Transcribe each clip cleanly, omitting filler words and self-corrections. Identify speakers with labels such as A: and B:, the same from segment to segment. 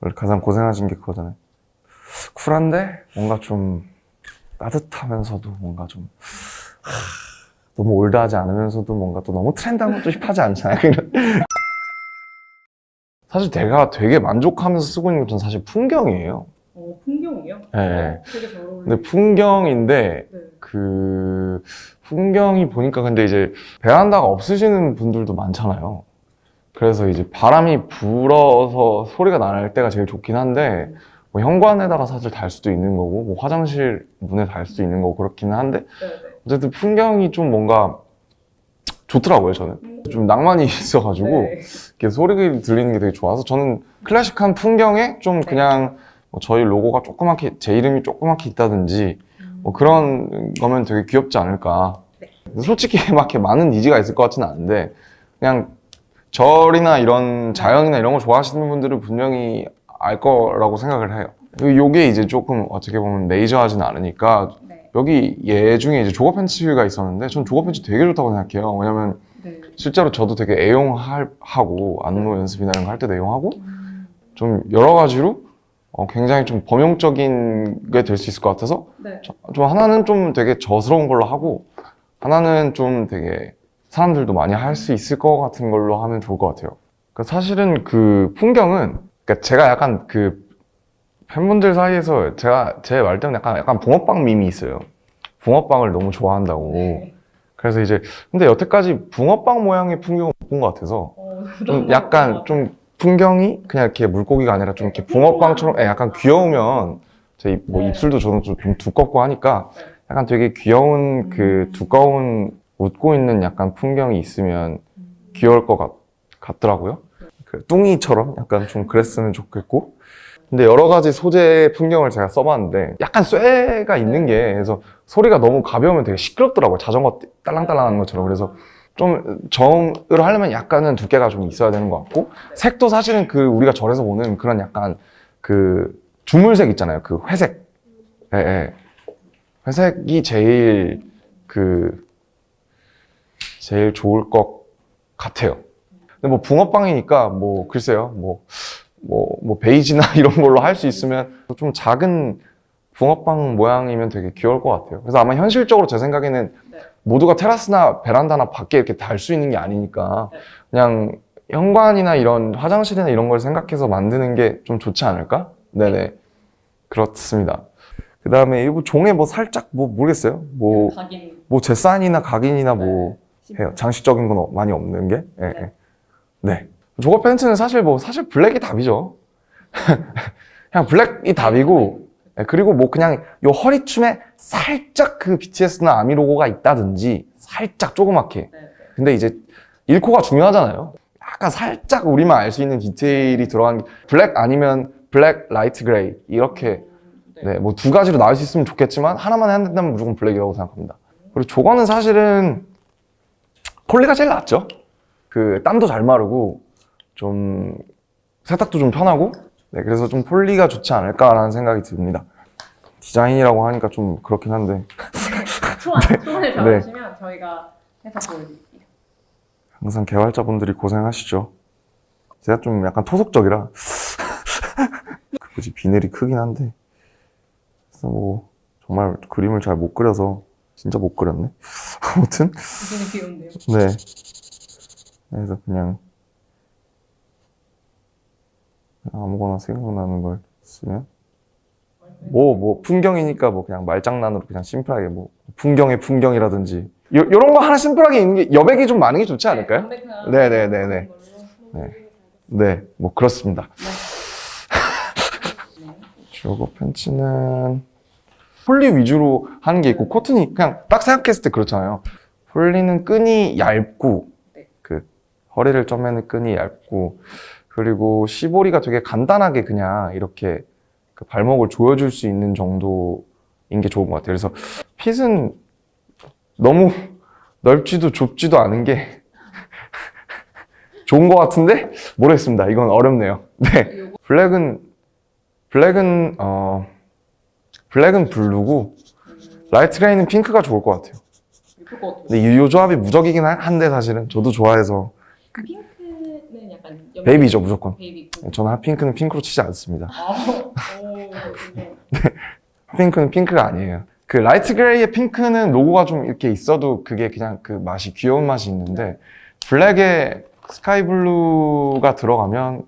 A: 원래 가장 고생하신 게 그거잖아요. 쿨한데 뭔가 좀 따뜻하면서도 뭔가 좀 너무 올드하지 않으면서도 뭔가 또 너무 트렌드한 것도 힙하지 않잖아요. 사실 제가 되게 만족하면서 쓰고 있는 건 사실 풍경이에요.
B: 풍경이요?
A: 네.
B: 되게 잘 어울려요.
A: 근데 풍경인데
B: 네.
A: 그 풍경이 보니까 근데 이제 베란다가 없으시는 분들도 많잖아요. 그래서 이제 바람이 불어서 소리가 날 때가 제일 좋긴 한데 뭐 현관에다가 사실 달 수도 있는 거고 뭐 화장실 문에 달 수도 있는 거고 그렇기는 한데
B: 네네.
A: 어쨌든 풍경이 좀 뭔가 좋더라고요. 저는 좀 낭만이 있어가지고
B: 네.
A: 이렇게 소리가 들리는 게 되게 좋아서 저는 클래식한 풍경에 좀 그냥 뭐 저희 로고가 조그맣게 제 이름이 조그맣게 있다든지 뭐 그런 거면 되게 귀엽지 않을까.
B: 네.
A: 솔직히 막 이렇게 많은 니즈가 있을 것 같지는 않은데 그냥 절이나 이런 자연이나 이런 거 좋아하시는 분들은 분명히 알 거라고 생각을 해요. 요게 이제 조금 어떻게 보면 메이저하진 않으니까
B: 네.
A: 여기 얘 중에 이제 조거 팬츠가 있었는데 전 조거 팬츠 되게 좋다고 생각해요. 왜냐면
B: 네.
A: 실제로 저도 되게 애용하고 안무 연습이나 이런 거 할 때도 애용하고 좀 여러 가지로 굉장히 좀 범용적인 게 될 수 있을 것 같아서
B: 네.
A: 좀 하나는 좀 되게 저스러운 걸로 하고 하나는 좀 되게 사람들도 많이 할 수 있을 것 같은 걸로 하면 좋을 것 같아요. 그러니까 사실은 그 풍경은 그러니까 제가 약간 그 팬분들 사이에서 제 말 때문에 약간 붕어빵 밈이 있어요. 붕어빵을 너무 좋아한다고.
B: 네.
A: 그래서 이제 근데 여태까지 붕어빵 모양의 풍경을 못 본 것 같아서 좀 약간 좀 풍경이 그냥 이렇게 물고기가 아니라 좀 이렇게 붕어빵처럼 약간 귀여우면 제 뭐
B: 네.
A: 입술도 저는 좀 두껍고 하니까 약간 되게 귀여운 그 두꺼운 웃고 있는 약간 풍경이 있으면 귀여울 것 같더라고요. 그 뚱이처럼 약간 좀 그랬으면 좋겠고. 근데 여러 가지 소재의 풍경을 제가 써봤는데 약간 쇠가 있는 게 그래서 소리가 너무 가벼우면 되게 시끄럽더라고요. 자전거 딸랑딸랑 하는 것처럼. 그래서 좀 정을 하려면 약간은 두께가 좀 있어야 되는 것 같고 색도 사실은 그 우리가 절에서 보는 그런 약간 그 주물색 있잖아요. 그 회색. 예, 예. 회색이 제일 좋을 것 같아요. 근데 뭐 붕어빵이니까 뭐 글쎄요. 뭐 베이지나 이런 걸로 할 수 있으면 좀 작은 붕어빵 모양이면 되게 귀여울 것 같아요. 그래서 아마 현실적으로 제 생각에는 모두가 테라스나 베란다나 밖에 이렇게 달 수 있는 게 아니니까 그냥 현관이나 이런 화장실이나 이런 걸 생각해서 만드는 게 좀 좋지 않을까? 네네. 그렇습니다. 그 다음에 이거 종에 뭐 살짝 뭐 모르겠어요. 뭐
B: 각인.
A: 제산이나 각인이나 뭐 해요. 장식적인 건 많이 없는 게. 예, 예. 네. 조거 팬츠는 사실 블랙이 답이죠. 그냥 블랙이 답이고, 예, 그리고 뭐 그냥 요 허리춤에 살짝 그 BTS나 아미 로고가 있다든지, 살짝 조그맣게. 근데 이제 1코가 중요하잖아요. 약간 살짝 우리만 알 수 있는 디테일이 들어간 게, 블랙 아니면 블랙, 라이트 그레이. 이렇게, 네, 뭐 두 가지로 나올 수 있으면 좋겠지만, 하나만 해야 된다면 무조건 블랙이라고 생각합니다. 그리고 조거는 사실은 폴리가 제일 낫죠. 그 땀도 잘 마르고, 좀 세탁도 좀 편하고 네, 그래서 좀 폴리가 좋지 않을까라는 생각이 듭니다. 디자인이라고 하니까 좀 그렇긴 한데
B: 초안을 잡으시면 저희가 해서 보여드릴게요.
A: 항상 개발자분들이 고생하시죠. 제가 좀 약간 토속적이라 굳이 비늘이 크긴 한데 그래서 뭐 정말 그림을 잘 못 그려서 진짜 못 그렸네. 아무튼
B: 되게 귀여운데요.
A: 네, 그래서 그냥 아무거나 생각나는 걸 쓰면 뭐 풍경이니까 뭐 그냥 말장난으로 그냥 심플하게 뭐 풍경의 풍경이라든지 요런 거 하나 심플하게 있는 게 여백이 좀 많은 게 좋지 않을까요? 네네네네. 네, 뭐 그렇습니다. 조거 팬츠는 폴리 위주로 하는 게 있고 코튼이 그냥 딱 생각했을 때 그렇잖아요. 폴리는 끈이 얇고 그 허리를 쪼매는 끈이 얇고 그리고 시보리가 되게 간단하게 그냥 이렇게 그 발목을 조여줄 수 있는 정도인 게 좋은 것 같아요. 그래서 핏은 너무 넓지도 좁지도 않은 게 좋은 것 같은데 모르겠습니다. 이건 어렵네요. 네, 블랙은 블루고 라이트 그레이는 핑크가 좋을 것 같아요. 근데 이 조합이 무적이긴 한데 사실은 저도 좋아해서
B: 핑크는 약간
A: 베이비죠, 무조건.
B: 베이비.
A: 저는 핫핑크는 핑크로 치지 않습니다.
B: 오, 네.
A: 핫핑크는 핑크가 아니에요. 그 라이트 그레이의 핑크는 로고가 좀 이렇게 있어도 그게 그냥 그 맛이 귀여운 맛이 있는데 블랙에 스카이 블루가 들어가면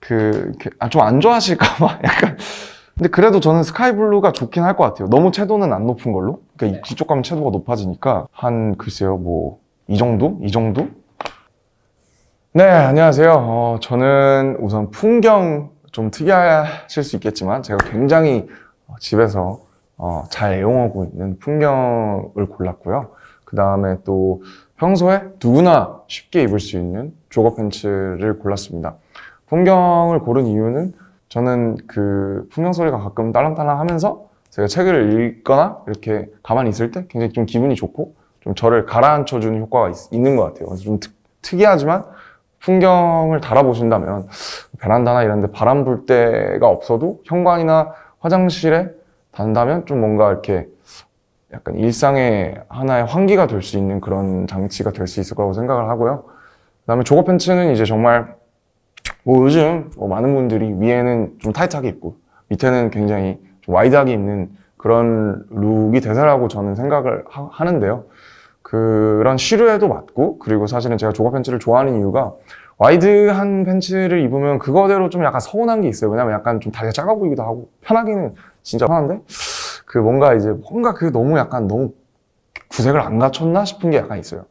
A: 좀 안 좋아하실까봐 약간. 근데 그래도 저는 스카이 블루가 좋긴 할 것 같아요. 너무 채도는 안 높은 걸로. 그러니까
B: 네.
A: 이쪽 가면 채도가 높아지니까 글쎄요, 뭐 이 정도? 이 정도? 네, 안녕하세요. 저는 우선 풍경 좀 특이하실 수 있겠지만 제가 굉장히 집에서 잘 애용하고 있는 풍경을 골랐고요. 그 다음에 또 평소에 누구나 쉽게 입을 수 있는 조거 팬츠를 골랐습니다. 풍경을 고른 이유는 저는 그 풍경 소리가 가끔 딸랑딸랑 하면서 제가 책을 읽거나 이렇게 가만히 있을 때 굉장히 좀 기분이 좋고 좀 저를 가라앉혀주는 효과가 있는 것 같아요. 그래서 좀 특이하지만 풍경을 달아보신다면 베란다나 이런 데 바람 불 때가 없어도 현관이나 화장실에 단다면 좀 뭔가 이렇게 약간 일상의 하나의 환기가 될 수 있는 그런 장치가 될 수 있을 거라고 생각을 하고요. 그 다음에 조거 팬츠는 이제 정말 뭐 요즘 많은 분들이 위에는 좀 타이트하게 입고 밑에는 굉장히 좀 와이드하게 입는 그런 룩이 대세라고 저는 생각을 하는데요. 그런 시류에도 맞고, 그리고 사실은 제가 조거 팬츠를 좋아하는 이유가 와이드한 팬츠를 입으면 그거대로 좀 약간 서운한 게 있어요. 왜냐면 약간 좀 다리가 작아 보이기도 하고 편하기는 진짜 편한데 뭔가 너무 구색을 안 갖췄나 싶은 게 약간 있어요.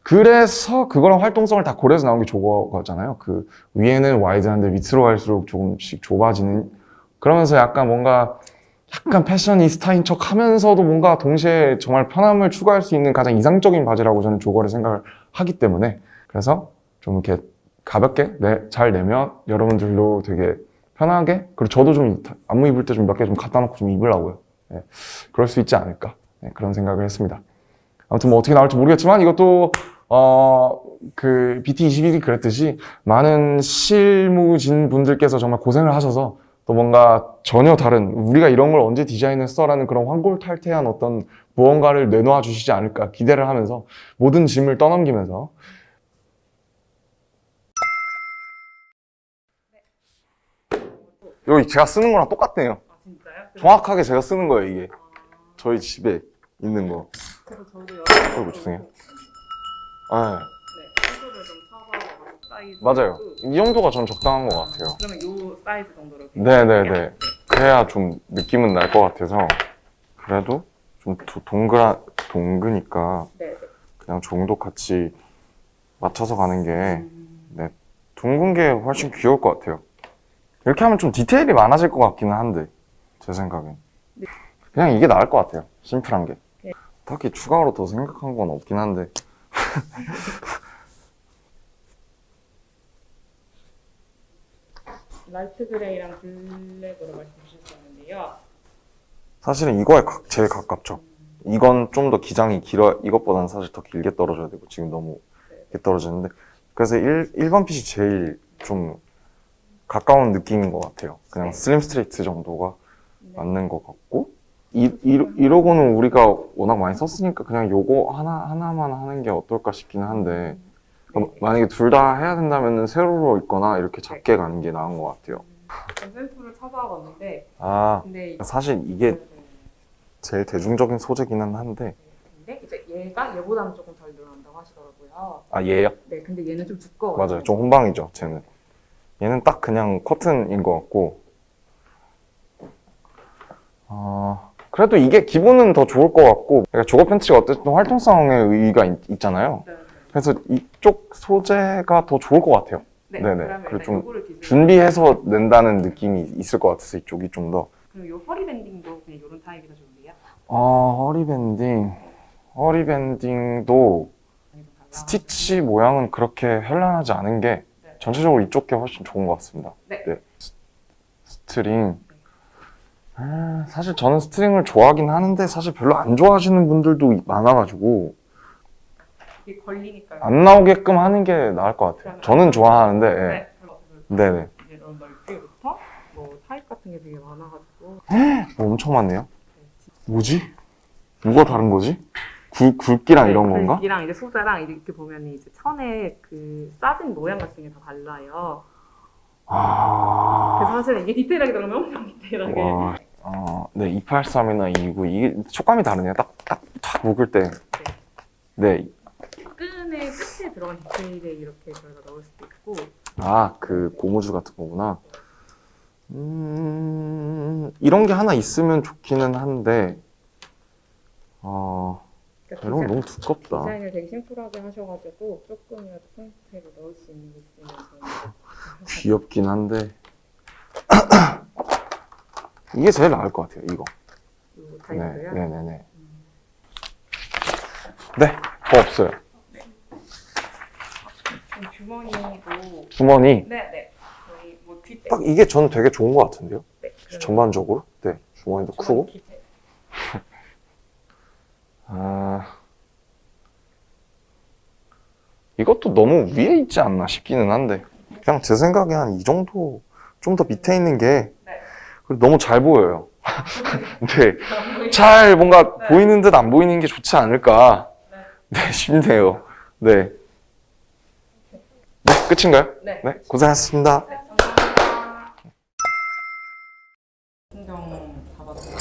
A: 그래서 그거랑 활동성을 다 고려해서 나온 게 조거잖아요. 그 위에는 와이드한데 밑으로 갈수록 조금씩 좁아지는, 그러면서 약간 패셔니스타인 척 하면서도 뭔가 동시에 정말 편함을 추구할 수 있는 가장 이상적인 바지라고 저는 조거를 생각을 하기 때문에, 그래서 좀 이렇게 가볍게 잘 내면 여러분들도 되게 편하게, 그리고 저도 좀 안무 입을 때 좀 몇 개 좀 갖다 놓고 좀 입으려고요. 네, 그럴 수 있지 않을까, 네, 그런 생각을 했습니다. 아무튼 뭐 어떻게 나올지 모르겠지만 이것도 그 BT21이 그랬듯이 많은 실무진 분들께서 정말 고생을 하셔서 또 뭔가 전혀 다른, 우리가 이런 걸 언제 디자인했어라는 그런 환골탈태한 어떤 무언가를 내놓아 주시지 않을까 기대를 하면서 모든 짐을 떠넘기면서. 여기 제가 쓰는 거랑 똑같네요.
B: 아, 진짜요?
A: 정확하게 제가 쓰는 거예요, 이게. 저희 집에 있는 거.
B: 그래서 저도
A: 어이구, 죄송해요. 아,
B: 네, 소스를 좀 찾아서 사이즈.
A: 맞아요. 이 정도가 전 적당한 것 같아요.
B: 그러면 요 사이즈 정도로.
A: 네네네. 그래야 좀 느낌은 날 것 같아서. 그래도 좀 동그니까
B: 네.
A: 그냥 정도 같이 맞춰서 가는 게, 네, 둥근 게 훨씬 귀여울 것 같아요. 이렇게 하면 좀 디테일이 많아질 것 같기는 한데, 제 생각엔.
B: 네.
A: 그냥 이게 나을 것 같아요. 심플한 게.
B: 네.
A: 딱히 추가로 더 생각한 건 없긴 한데.
B: 라이트 그레이랑 블랙으로 말씀 주셨었는데요.
A: 사실은 이거에 제일 가깝죠. 이건 좀 더 기장이 길어, 이것보다는 사실 더 길게 떨어져야 되고, 지금 너무 길게 떨어지는데. 그래서 1번 핏이 제일 좀 가까운 느낌인 것 같아요. 그냥 슬림 스트레이트 정도가 맞는 것 같고, 이러고는 우리가 워낙 많이 썼으니까 그냥 요거 하나만 하는 게 어떨까 싶기는 한데, 만약에 둘 다 해야 된다면 세로로 있거나 이렇게 작게 가는 게 나은 것 같아요.
B: 샘플을 찾아봤는데, 근데
A: 사실 이게 제일 대중적인 소재기는 한데.
B: 근데 이제 얘보다는 조금 덜 늘어난다고 하시더라고요.
A: 얘요?
B: 네, 근데 얘는 좀 두꺼워요.
A: 맞아요. 좀 혼방이죠, 쟤는. 얘는 딱 그냥 커튼인 것 같고. 그래도 이게 기분은 더 좋을 것 같고, 그러니까 조거 팬츠가 어쨌든 활동성의 의의가 있잖아요.
B: 네.
A: 그래서 이쪽 소재가 더 좋을 것 같아요.
B: 네,
A: 네네.
B: 그러면
A: 그리고
B: 일단
A: 좀
B: 요거를 기준으로.
A: 준비해서 낸다는 느낌이 있을 것 같아서 이쪽이 좀 더.
B: 그럼 요 허리 밴딩도 그냥 요런 타입이 더 좋은데요?
A: 허리밴딩도 스티치 모양은 그렇게 현란하지 않은 게
B: 네.
A: 전체적으로 이쪽 게 훨씬 좋은 것 같습니다.
B: 네.
A: 스트링. 사실 저는 스트링을 좋아하긴 하는데 사실 별로 안 좋아하시는 분들도 많아가지고
B: 이게 걸리니까요.
A: 안 나오게끔 하는 게 나을 것 같아요. 저는 좋아하는데.
B: 네.
A: 네네.
B: 이런 넓기부터 뭐 타입 같은 게 되게 많아가지고.
A: 뭐 엄청 많네요. 뭐지? 뭐가 다른 거지? 굵기랑 이런 건가?
B: 굵기랑 이제 소재랑 이렇게 보면 이제 천에 그 싸진 모양 같은 게 다 달라요.
A: 아.
B: 그래서 사실 이게 디테일하게 들어가면 엄청 디테일하게.
A: 와. 네, 283이나 229 이게 촉감이 다르네요. 딱 묶을 때. 네.
B: 끈의 끝에 들어간 디테일에 이렇게 저희가 넣을 수도 있고.
A: 그 고무줄 같은 거구나. 이런 게 하나 있으면 좋기는 한데,
B: 그러니까
A: 이런 건 너무 두껍다.
B: 디자인을 되게 심플하게 하셔가지고 조금이라도 포인트를 넣을 수 있는 게 있으면 저는
A: 귀엽긴 한데. 이게 제일 나을 것 같아요, 이거.
B: 이 다이어트요.
A: 네네네. 네, 더 없어요.
B: 주머니도
A: 주머니.
B: 네네 저희 뭐 뒷배
A: 딱 이게 저는 되게 좋은 것 같은데요?
B: 네, 그리고
A: 전반적으로. 네, 주머니도 크고.
B: 뒷배.
A: 이것도 너무 위에 있지 않나 싶기는 한데. 그냥 제 생각에 한 이 정도, 좀 더 밑에 있는 게
B: 네.
A: 그리고 너무 잘 보여요. 네. 잘 뭔가
B: 네.
A: 보이는 듯 안 보이는 게 좋지 않을까.
B: 네.
A: 네, 싶네요. 네. 네, 끝인가요?
B: 네.
A: 네, 고생하셨습니다.
B: 네, 감사합니다. 신경 잡아주는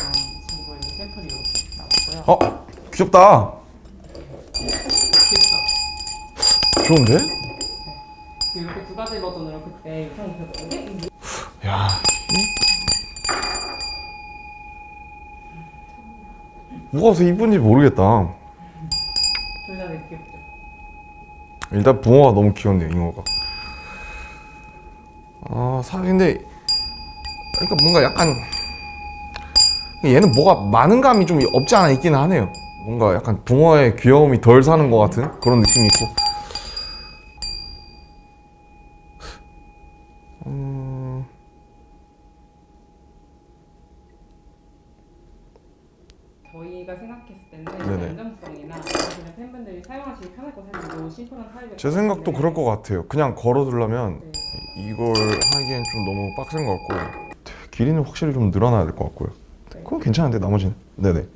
B: 친구의 샘플이 이렇게 나왔고요.
A: 귀엽다.
B: 귀엽죠?
A: 좋은데?
B: 이렇게 두 가지 버전으로 그때 유통이 되거든요.
A: 야. 뭐가 더 이쁜지 모르겠다.
B: 둘 다 되게 귀엽죠?
A: 일단 붕어가 너무 귀엽네요, 잉어가. 근데 그러니까 뭔가 약간 얘는 뭐가 많은 감이 좀 없지 않아 있기는 하네요. 뭔가 약간 붕어의 귀여움이 덜 사는 것 같은 그런 느낌이 있고.
B: 저희가 생각했을 때는
A: 네네.
B: 안정성이나 그냥 팬분들이 사용하시기 편할 것 같아요. 심플한 타입을
A: 제 생각도 그럴 것 같아요. 그냥 걸어두려면
B: 네.
A: 이걸 하기엔 좀 너무 빡센 것 같고 길이는 확실히 좀 늘어나야 될 것 같고요. 그건 괜찮은데 나머지는. 네네.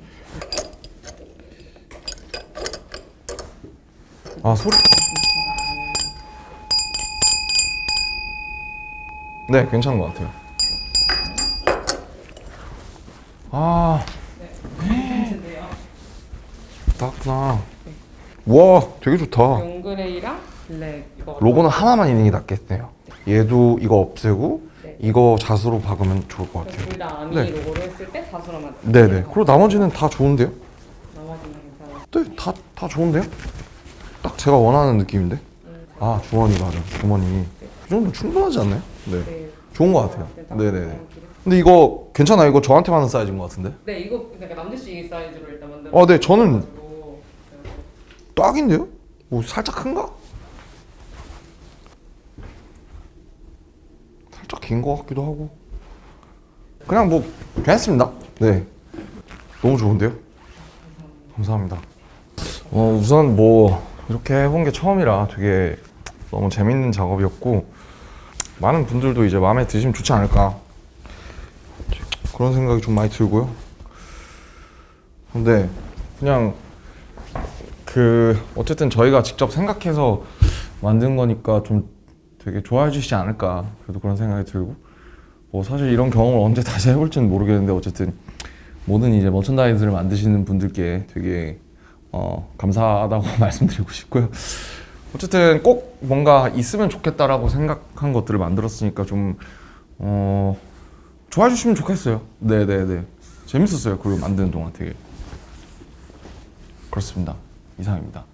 A: 소리. 네, 괜찮은 것 같아요.
B: 괜찮은데요.
A: 낫구나. 와, 되게 좋다.
B: 용그레이랑 블랙 이거
A: 로고는 하나만 있는 게 낫겠네요. 얘도 이거 없애고
B: 네.
A: 이거 자수로 박으면 좋을 것 같아요.
B: 둘다 아미
A: 네.
B: 로고를 했을 때 자수로만
A: 네네. 그리고 나머지는 다 좋은데요?
B: 나머지는 괜찮아요.
A: 네, 다 좋은데요? 딱 제가 원하는 느낌인데? 주머니 맞아. 주머니. 이 정도면 충분하지 않나요? 네.
B: 네.
A: 좋은 것 같아요. 네네네. 근데 이거 괜찮아요? 이거 저한테 맞는 사이즈인 것 같은데?
B: 네, 이거 그러니까 남자씨 사이즈로 일단 만들어.
A: 네, 저는 딱인데요? 뭐 살짝 큰가? 살짝 긴 것 같기도 하고. 그냥 뭐 괜찮습니다. 네, 너무 좋은데요? 감사합니다. 우선 뭐 이렇게 해본 게 처음이라 되게 너무 재밌는 작업이었고 많은 분들도 이제 마음에 드시면 좋지 않을까 그런 생각이 좀 많이 들고요. 근데 그냥 어쨌든 저희가 직접 생각해서 만든 거니까 좀 되게 좋아해 주시지 않을까 그래도 그런 생각이 들고 뭐 사실 이런 경험을 언제 다시 해볼지는 모르겠는데 어쨌든 모든 이제 머천다이즈를 만드시는 분들께 되게 감사하다고 말씀드리고 싶고요. 어쨌든 꼭 뭔가 있으면 좋겠다라고 생각한 것들을 만들었으니까 좀 좋아해 주시면 좋겠어요. 네네네. 재밌었어요. 그걸 만드는 동안 되게. 그렇습니다. 이상입니다.